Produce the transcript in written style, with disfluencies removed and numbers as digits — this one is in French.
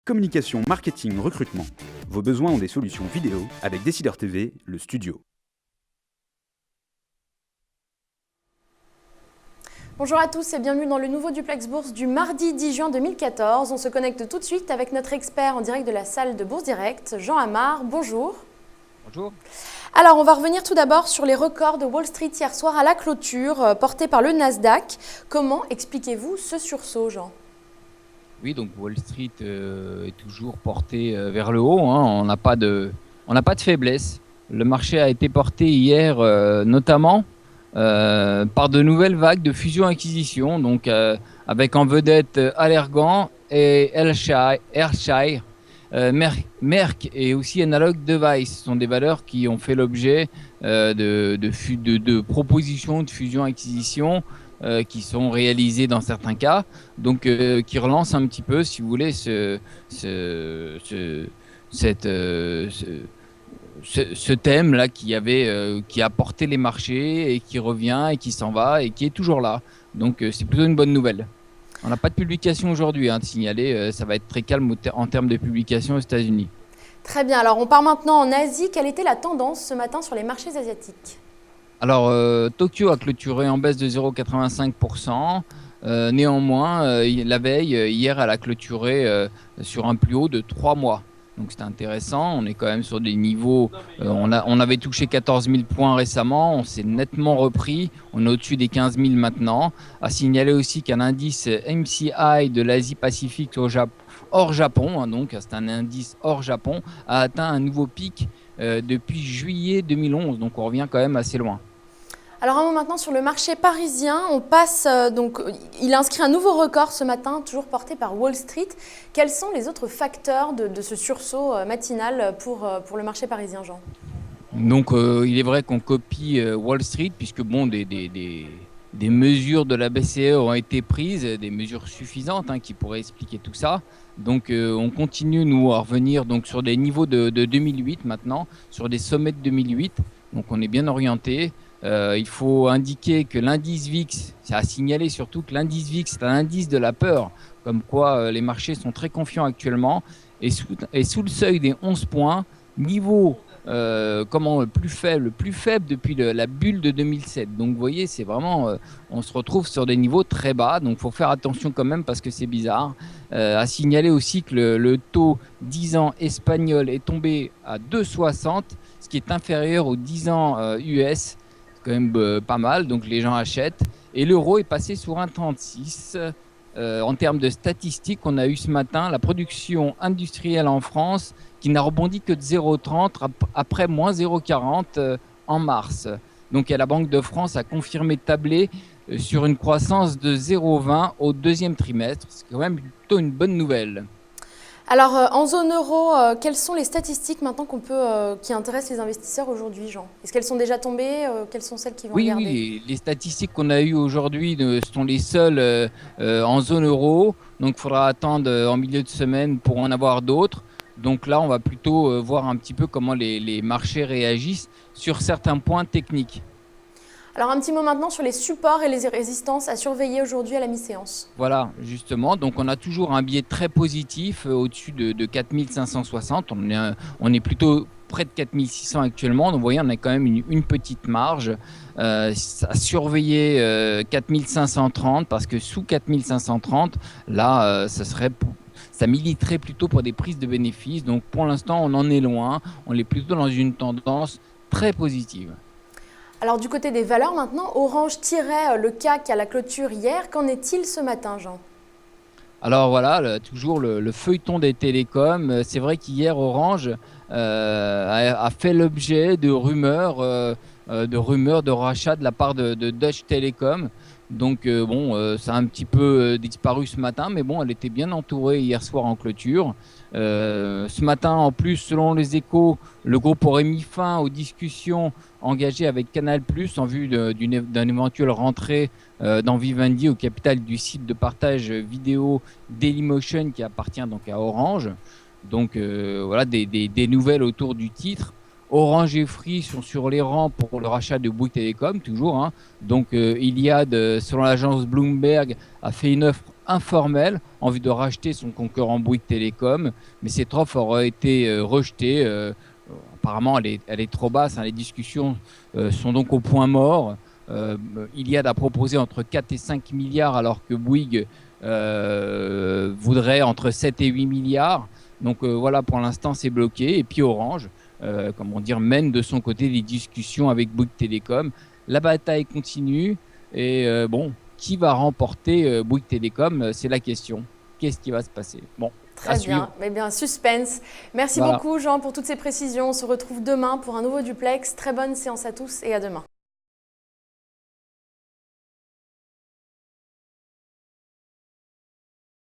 Communication, marketing, recrutement. Vos besoins ont des solutions vidéo avec Décideur TV, le studio. Bonjour à tous et bienvenue dans le nouveau Duplex Bourse du mardi 10 juin 2014. On se connecte tout de suite avec notre expert en direct de la salle de Bourse Direct, Jean Amar. Bonjour. Bonjour. Alors, on va revenir tout d'abord sur les records de Wall Street hier soir à la clôture, portés par le Nasdaq. Comment expliquez-vous ce sursaut, Jean ? Oui, donc Wall Street est toujours porté vers le haut. On n'a pas de faiblesse. Le marché a été porté hier notamment par de nouvelles vagues de fusion-acquisition, donc avec en vedette Allergan et Hershiser. Merck et aussi Analog Devices sont des valeurs qui ont fait l'objet de propositions de fusion-acquisition qui sont réalisées dans certains cas, donc qui relancent un petit peu, si vous voulez, ce thème-là qui a porté les marchés et qui revient et qui s'en va et qui est toujours là. Donc c'est plutôt une bonne nouvelle. On n'a pas de publication aujourd'hui de signaler, ça va être très calme en termes de publication aux États-Unis. Très bien, alors on part maintenant en Asie. Quelle était la tendance ce matin sur les marchés asiatiques ? Alors Tokyo a clôturé en baisse de 0,85%. Néanmoins, la veille, hier, elle a clôturé sur un plus haut de 3 mois. Donc c'est intéressant, on est quand même sur des niveaux, on avait touché 14 000 points récemment, on s'est nettement repris, on est au-dessus des 15 000 maintenant. À signaler aussi qu'un indice MCI de l'Asie-Pacifique hors Japon, donc c'est un indice hors Japon, a atteint un nouveau pic depuis juillet 2011, donc on revient quand même assez loin. Alors un mot maintenant sur le marché parisien, on passe il a inscrit un nouveau record ce matin, toujours porté par Wall Street. Quels sont les autres facteurs de ce sursaut matinal pour le marché parisien, Jean ? Donc il est vrai qu'on copie Wall Street puisque des mesures de la BCE ont été prises, des mesures suffisantes qui pourraient expliquer tout ça. Donc on continue nous à revenir donc sur des niveaux de 2008 maintenant, sur des sommets de 2008. Donc on est bien orienté. Il faut indiquer que l'indice VIX, ça a signalé surtout que l'indice VIX c'est un indice de la peur, comme quoi les marchés sont très confiants actuellement. Et sous le seuil des 11 points, niveau plus faible depuis la bulle de 2007. Donc vous voyez, c'est vraiment, on se retrouve sur des niveaux très bas, donc il faut faire attention quand même parce que c'est bizarre. À signaler aussi que le taux 10 ans espagnol est tombé à 2,60, ce qui est inférieur aux 10 ans US. Quand même pas mal, donc les gens achètent. Et l'euro est passé sur 1,36. En termes de statistiques, on a eu ce matin la production industrielle en France qui n'a rebondi que de 0,30 après moins 0,40 en mars. Donc la Banque de France a confirmé tabler sur une croissance de 0,20 au deuxième trimestre. C'est quand même plutôt une bonne nouvelle. Alors, en zone euro, quelles sont les statistiques maintenant qui intéressent les investisseurs aujourd'hui, Jean ? Est-ce qu'elles sont déjà tombées ? Quelles sont celles qui vont regarder ? Oui, les statistiques qu'on a eues aujourd'hui sont les seules en zone euro. Donc, il faudra attendre en milieu de semaine pour en avoir d'autres. Donc là, on va plutôt voir un petit peu comment les marchés réagissent sur certains points techniques. Alors un petit mot maintenant sur les supports et les résistances à surveiller aujourd'hui à la mi-séance. Voilà, justement. Donc on a toujours un biais très positif au-dessus de 4560. On est plutôt près de 4600 actuellement. Donc vous voyez, on a quand même une petite marge à surveiller 4530 parce que sous 4530, là, ça militerait plutôt pour des prises de bénéfices. Donc pour l'instant, on en est loin. On est plutôt dans une tendance très positive. Alors du côté des valeurs maintenant, Orange tirait le CAC à la clôture hier. Qu'en est-il ce matin, Jean ? Alors voilà, toujours le feuilleton des télécoms. C'est vrai qu'hier, Orange a fait l'objet de rumeurs de rachat de la part de Deutsche Telekom. Donc ça a un petit peu disparu ce matin, mais bon, elle était bien entourée hier soir en clôture. Ce matin, en plus, selon les Échos, le groupe aurait mis fin aux discussions engagées avec Canal+ en vue d'un éventuel rentrée dans Vivendi au capital du site de partage vidéo Dailymotion qui appartient donc à Orange. Donc voilà des nouvelles autour du titre. Orange et Free sont sur les rangs pour le rachat de Bouygues Telecom, toujours. Donc Iliad, selon l'agence Bloomberg, a fait une offre informelle en vue de racheter son concurrent Bouygues Télécom, mais cette offre aurait été rejetée. Apparemment, elle est trop basse. Les discussions sont donc au point mort. Iliad a proposé entre 4 et 5 milliards alors que Bouygues voudrait entre 7 et 8 milliards. Donc voilà, pour l'instant, c'est bloqué. Et puis Orange, mène de son côté des discussions avec Bouygues Télécom. La bataille continue. Et qui va remporter Bouygues Télécom? C'est la question. Qu'est-ce qui va se passer? Bon, très bien. Mais bien, suspense. Merci beaucoup, Jean, pour toutes ces précisions. On se retrouve demain pour un nouveau duplex. Très bonne séance à tous et à demain.